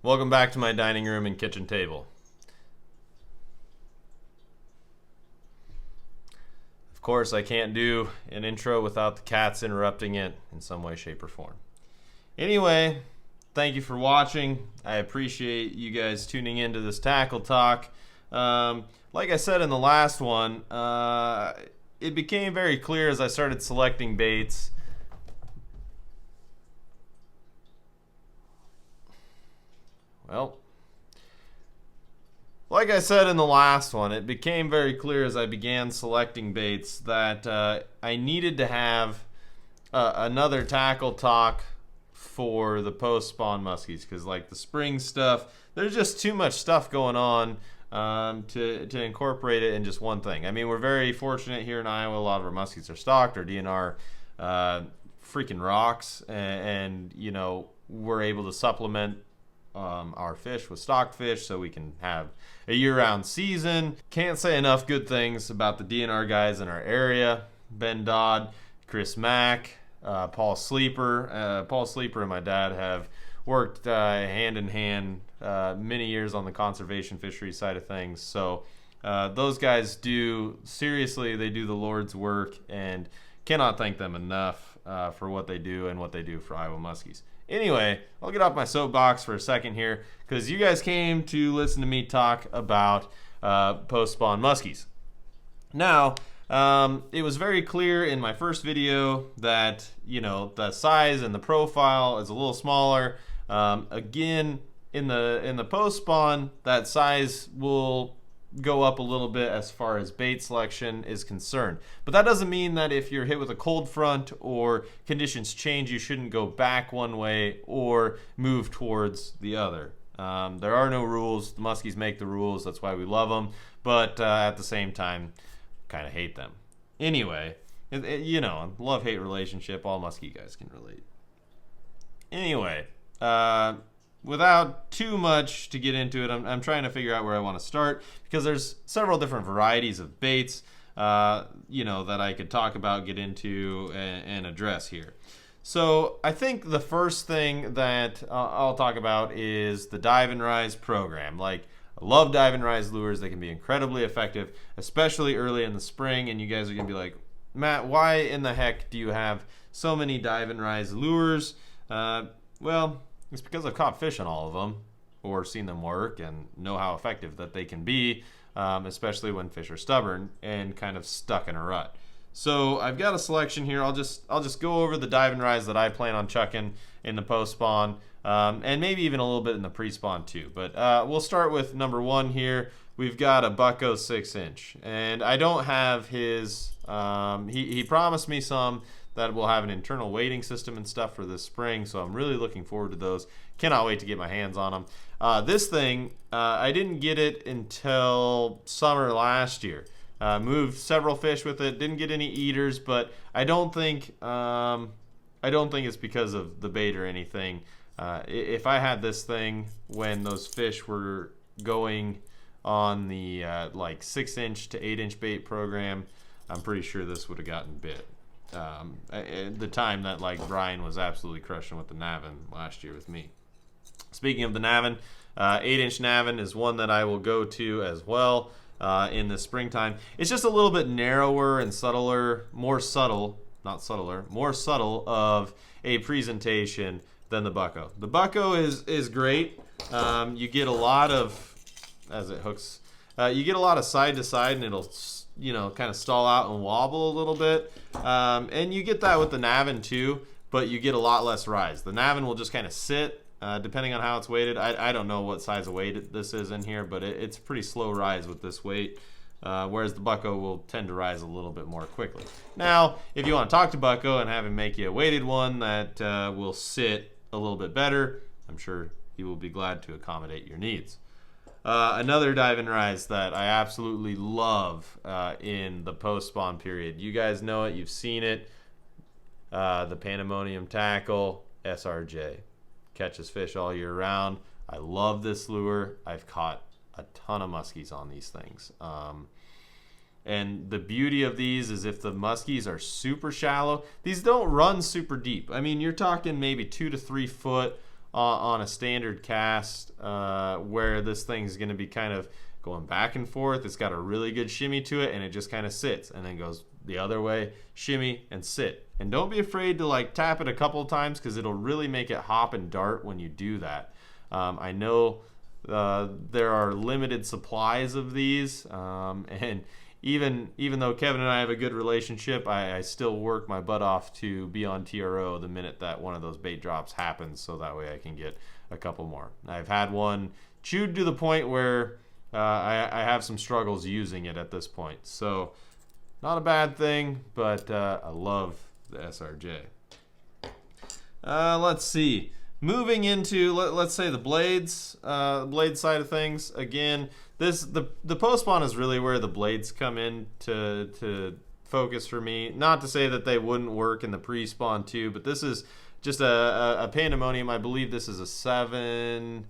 Welcome back to my dining room and kitchen table. Of course, I can't do an intro without the cats interrupting it in some way, shape, or form. Anyway, thank you for watching. I appreciate you guys tuning into this tackle talk. Like I said in the last one, it became very clear as I started selecting baits. Well, like I said in the last one, it became very clear as I began selecting baits that I needed to have another tackle talk for the post-spawn muskies, because like the spring stuff, there's just too much stuff going on to incorporate it in just one thing. I mean, we're very fortunate here in Iowa. A lot of our muskies are stocked. Our DNR freaking rocks, and you know, we're able to supplement our fish with stocked fish so we can have a year-round season. Can't say enough good things about the DNR guys in our area. Ben Dodd, Chris Mack, Paul Sleeper. Paul Sleeper and my dad have worked hand in hand many years on the conservation fishery side of things. So those guys do, seriously, they do the Lord's work, and cannot thank them enough for what they do and what they do for Iowa muskies. Anyway, I'll get off my soapbox for a second here, because you guys came to listen to me talk about post-spawn muskies. Now, it was very clear in my first video that, you know, the size and the profile is a little smaller. Again, in the post-spawn, that size will go up a little bit as far as bait selection is concerned. But that doesn't mean that if you're hit with a cold front or conditions change, you shouldn't go back one way or move towards the other. There are no rules. The muskies make the rules. That's why we love them. But at the same time, kind of hate them. Anyway, you know, love-hate relationship. All muskie guys can relate. Anyway, without too much to get into it, I'm trying to figure out where I want to start, because there's several different varieties of baits, you know, that I could talk about, get into, and address here. So I think the first thing that I'll talk about is the dive and rise program. Like, I love dive and rise lures. They can be incredibly effective, especially early in the spring. And you guys are going to be like, Matt, why in the heck do you have so many dive and rise lures? Well, it's because I've caught fish on all of them, or seen them work and know how effective that they can be, especially when fish are stubborn and kind of stuck in a rut. So I've got a selection here. I'll just go over the dive and rise that I plan on chucking in the post spawn, and maybe even a little bit in the pre-spawn too. But we'll start with number one here. We've got a Bucko 6-inch, and I don't have his. He promised me some that will have an internal weighting system and stuff for this spring, so I'm really looking forward to those. Cannot wait to get my hands on them. This thing, I didn't get it until summer last year. Moved several fish with it, didn't get any eaters, but I don't think it's because of the bait or anything. If I had this thing when those fish were going on the like 6-inch to 8-inch bait program, I'm pretty sure this would have gotten bit. The time that like Brian was absolutely crushing with the Navin last year with me. Speaking of the Navin, 8-inch Navin is one that I will go to as well in the springtime. It's just a little bit narrower and subtler, more subtle of a presentation than the Bucko. The Bucko is great. You get a lot of, as it hooks, you get a lot of side to side, and it'll, you know, kind of stall out and wobble a little bit. And you get that with the Navin too, but you get a lot less rise. The Navin will just kind of sit, depending on how it's weighted. I don't know what size of weight this is in here, but it's pretty slow rise with this weight, whereas the Bucko will tend to rise a little bit more quickly. Now, if you want to talk to Bucko and have him make you a weighted one that will sit a little bit better, I'm sure he will be glad to accommodate your needs. Another dive and rise that I absolutely love in the post-spawn period. You guys know it. You've seen it. The Pandemonium Tackle SRJ. Catches fish all year round. I love this lure. I've caught a ton of muskies on these things. And the beauty of these is if the muskies are super shallow, these don't run super deep. I mean, you're talking maybe 2 to 3 foot on a standard cast where this thing's going to be kind of going back and forth. It's got a really good shimmy to it, and it just kind of sits and then goes the other way, shimmy and sit. And don't be afraid to like tap it a couple of times, because it'll really make it hop and dart when you do that. I know there are limited supplies of these, and even though Kevin and I have a good relationship, I still work my butt off to be on TRO the minute that one of those bait drops happens, so that way I can get a couple more. I've had one chewed to the point where I have some struggles using it at this point. So not a bad thing, but I love the SRJ. Let's see. Moving into, let's say, the blades, blade side of things. Again, the post-spawn is really where the blades come in to focus for me. Not to say that they wouldn't work in the pre-spawn too, but this is just a Pandemonium. I believe this is a 7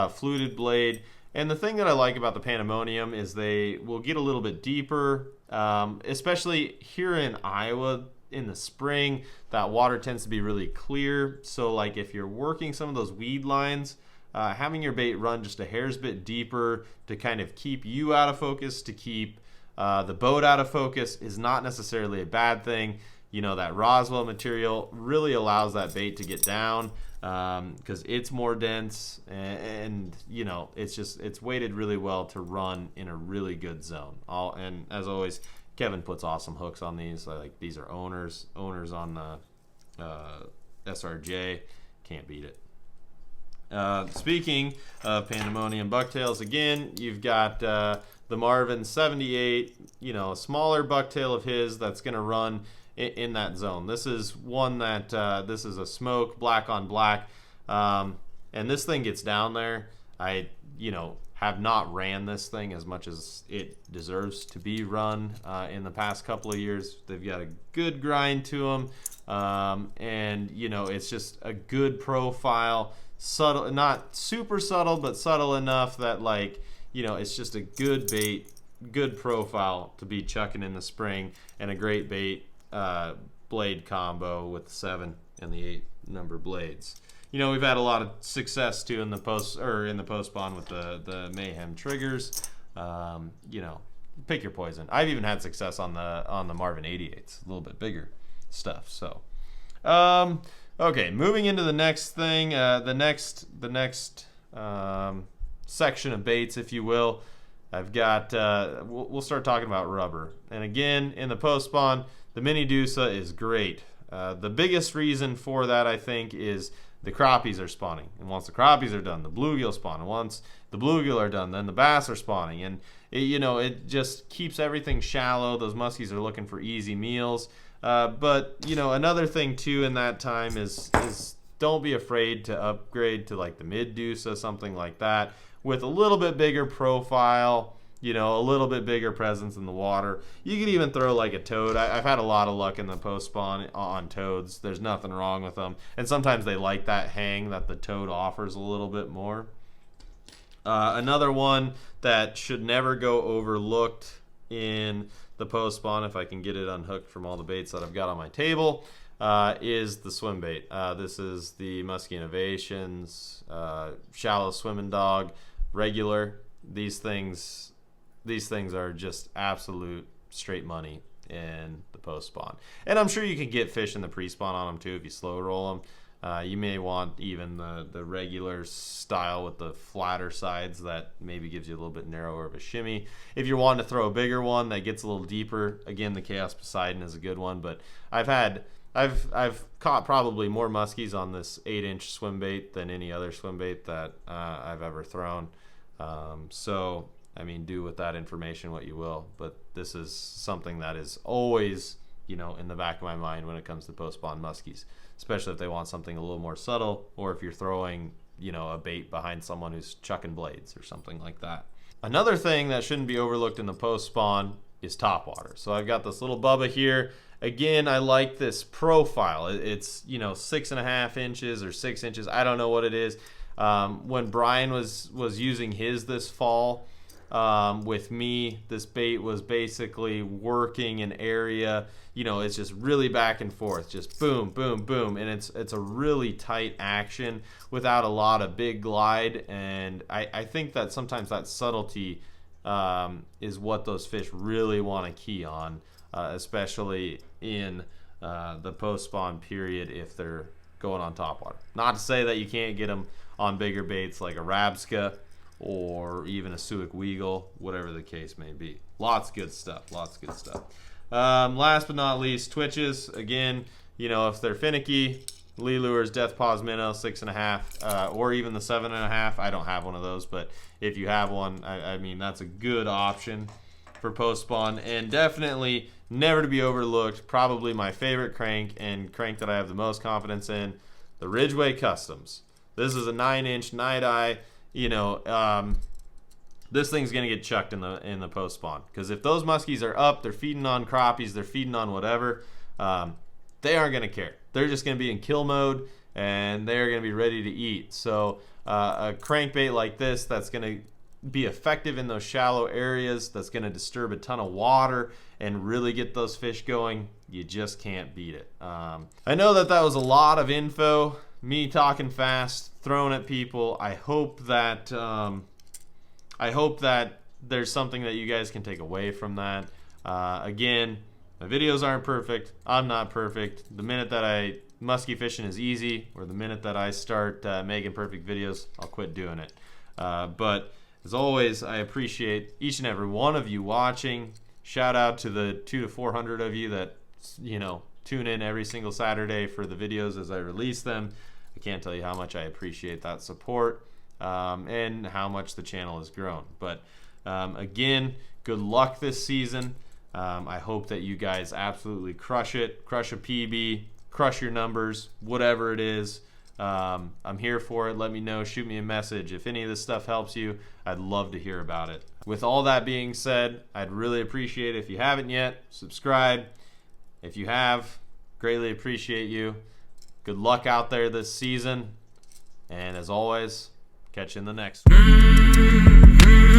fluted blade. And the thing that I like about the Pandemonium is they will get a little bit deeper, especially here in Iowa in the spring. That water tends to be really clear. So like if you're working some of those weed lines, having your bait run just a hair's bit deeper to kind of keep you out of focus, to keep the boat out of focus, is not necessarily a bad thing. You know, that Roswell material really allows that bait to get down, because it's more dense, and you know, it's weighted really well to run in a really good zone. And as always, Kevin puts awesome hooks on these. Like, these are owners on the SRJ. Can't beat it. Speaking of Pandemonium bucktails, again, you've got the Marvin 78, you know, a smaller bucktail of his that's going to run in that zone. This is one that this is a smoke, black on black, and this thing gets down there. I, you know, have not ran this thing as much as it deserves to be run in the past couple of years. They've got a good grind to them, and you know, it's just a good profile, subtle, not super subtle, but subtle enough that, like, you know, it's just a good bait, good profile to be chucking in the spring, and a great bait blade combo with the 7 and the 8 number blades. You know, we've had a lot of success too in the post-spawn with the Mayhem triggers. You know, pick your poison. I've even had success on the Marvin 88s, a little bit bigger stuff. So, okay, moving into the next thing, the next section of baits, if you will. I've got we'll start talking about rubber. And again, in the post-spawn, the mini Deusa is great. The biggest reason for that, I think, is the crappies are spawning. And once the crappies are done, the bluegill spawn. And once the bluegill are done, then the bass are spawning. And, you know, it just keeps everything shallow. Those muskies are looking for easy meals. But, you know, another thing, too, in that time is don't be afraid to upgrade to, like, the mid Deusa, something like that, with a little bit bigger profile, you know, a little bit bigger presence in the water. You could even throw like a toad. I've had a lot of luck in the post-spawn on toads. There's nothing wrong with them. And sometimes they like that hang that the toad offers a little bit more. Another one that should never go overlooked in the post-spawn, if I can get it unhooked from all the baits that I've got on my table, is the Swimbait. This is the Musky Innovations, shallow swimming dog, regular. These things are just absolute straight money in the post-spawn. And I'm sure you can get fish in the pre-spawn on them too if you slow roll them. You may want even the regular style with the flatter sides that maybe gives you a little bit narrower of a shimmy. If you're wanting to throw a bigger one that gets a little deeper, again, the Chaos Poseidon is a good one. But I've caught probably more muskies on this 8-inch swim bait than any other swim bait that I've ever thrown. So, I mean, do with that information what you will, but this is something that is always, you know, in the back of my mind when it comes to post-spawn muskies, especially if they want something a little more subtle, or if you're throwing, you know, a bait behind someone who's chucking blades or something like that. Another thing that shouldn't be overlooked in the post-spawn is topwater. So I've got this little Bubba here. Again, I like this profile. It's, you know, 6.5 inches or 6 inches. I don't know what it is. When Brian was using his this fall, With me, this bait was basically working an area, you know, it's just really back and forth, just boom, boom, boom, and it's a really tight action without a lot of big glide, and I think that sometimes that subtlety is what those fish really want to key on, especially in the post-spawn period if they're going on topwater. Not to say that you can't get them on bigger baits like a Rabska or even a Suick Weagle, whatever the case may be. Lots of good stuff, lots of good stuff. Last but not least, twitches. Again, you know, if they're finicky, Lee Lures, Death Paws Minnow, 6.5, or even the 7.5. I don't have one of those, but if you have one, I mean, that's a good option for post-spawn, and definitely never to be overlooked, probably my favorite crank and crank that I have the most confidence in, the Ridgway Customs. This is a 9-inch night eye. You know, this thing's gonna get chucked in the post spawn, because if those muskies are up, they're feeding on crappies, they're feeding on whatever, they aren't gonna care. They're just gonna be in kill mode, and they're gonna be ready to eat. So a crankbait like this that's gonna be effective in those shallow areas, that's gonna disturb a ton of water and really get those fish going, you just can't beat it. I know that was a lot of info, me talking fast, throwing at people. I hope that there's something that you guys can take away from that. Again, my videos aren't perfect. I'm not perfect. The minute that musky fishing is easy, or the minute that I start making perfect videos, I'll quit doing it. But as always, I appreciate each and every one of you watching. Shout out to the 200 to 400 of you that, you know, tune in every single Saturday for the videos as I release them. I can't tell you how much I appreciate that support, and how much the channel has grown. But again, good luck this season. I hope that you guys absolutely crush it, crush a PB, crush your numbers, whatever it is. I'm here for it. Let me know, shoot me a message. If any of this stuff helps you, I'd love to hear about it. With all that being said, I'd really appreciate it if you haven't yet, subscribe. If you have, greatly appreciate you. Good luck out there this season, and as always, catch you in the next one.